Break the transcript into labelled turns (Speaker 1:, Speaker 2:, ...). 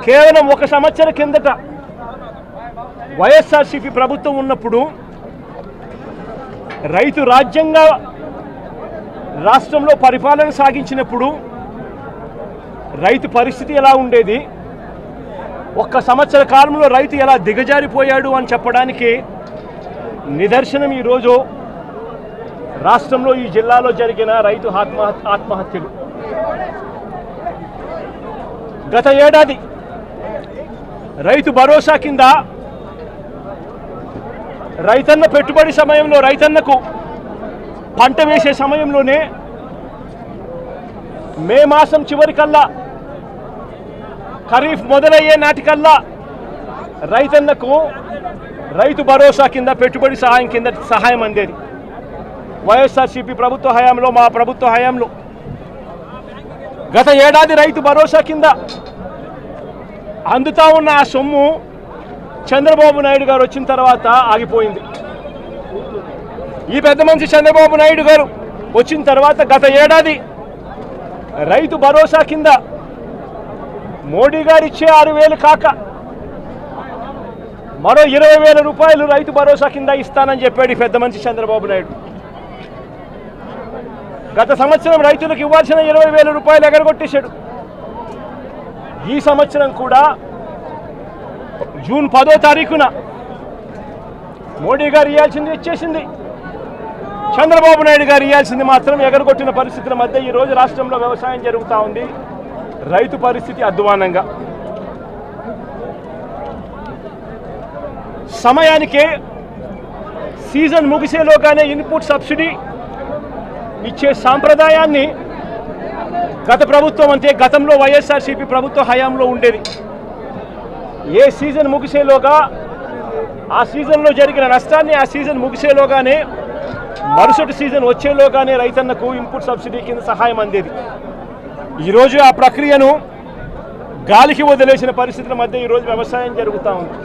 Speaker 1: కేవలం ఒక సంవత్సరం కిందట వైఎస్ఆర్సీపీ ప్రభుత్వం ఉన్నప్పుడు రైతు రాజ్యంగా రాష్ట్రంలో పరిపాలన సాగించినప్పుడు రైతు పరిస్థితి ఎలా ఉండేది, ఒక్క సంవత్సర కాలంలో రైతు ఎలా దిగజారిపోయాడు అని చెప్పడానికి నిదర్శనం ఈరోజు రాష్ట్రంలో ఈ జిల్లాలో జరిగిన రైతు ఆత్మహత్యలు. గత ఏడాది రైతు భరోసా కింద రైతన్న పెట్టుబడి సమయంలో రైతన్నకు పంట వేసే సమయంలోనే మే మాసం చివరికల్లా ఖరీఫ్ మొదలయ్యే నాటికల్లా రైతన్నకు రైతు భరోసా కింద పెట్టుబడి సహాయం కింద సహాయం అందేది. వైఎస్ఆర్సీపీ ప్రభుత్వ హయాంలో, మా ప్రభుత్వ హయాంలో గత ఏడాది రైతు భరోసా కింద అందుతా ఉన్న ఆ సొమ్ము చంద్రబాబు నాయుడు గారు వచ్చిన తర్వాత ఆగిపోయింది. ఈ పెద్ద మనిషి చంద్రబాబు నాయుడు గారు వచ్చిన తర్వాత గత ఏడాది రైతు భరోసా కింద మోడీ గారు ఇచ్చే 6,000 కాక మరో 20,000 రూపాయలు రైతు భరోసా కింద ఇస్తానని చెప్పాడు ఈ పెద్ద మనిషి చంద్రబాబు నాయుడు. గత సంవత్సరం రైతులకు ఇవ్వాల్సిన 20,000 రూపాయలు ఎగరగొట్టేశాడు. ఈ సంవత్సరం కూడా జూన్ 10వ తారీఖున మోడీ గారు ఇవ్వాల్సింది ఇచ్చేసింది, చంద్రబాబు నాయుడు గారు ఇవ్వాల్సింది మాత్రం ఎగరగొట్టిన పరిస్థితుల మధ్య ఈరోజు రాష్ట్రంలో వ్యవసాయం జరుగుతూ ఉంది. రైతు పరిస్థితి అధ్వానంగా. సమయానికే సీజన్ ముగిసేలోగానే ఇన్పుట్ సబ్సిడీ ఇచ్చే సాంప్రదాయాన్ని గత ప్రభుత్వం అంతే గతంలో వైఎస్ఆర్సీపీ ప్రభుత్వ హయాంలో ఉండేది. ఏ సీజన్ ముగిసేలోగా ఆ సీజన్లో జరిగిన నష్టాన్ని ఆ సీజన్ ముగిసేలోగానే మరుసటి సీజన్ వచ్చేలోగానే రైతన్నకు ఇన్పుట్ సబ్సిడీ కింద సహాయం అందేది. ఈరోజు ఆ ప్రక్రియను గాలికి వదిలేసిన పరిస్థితుల మధ్య ఈరోజు వ్యవసాయం జరుగుతూ ఉంది.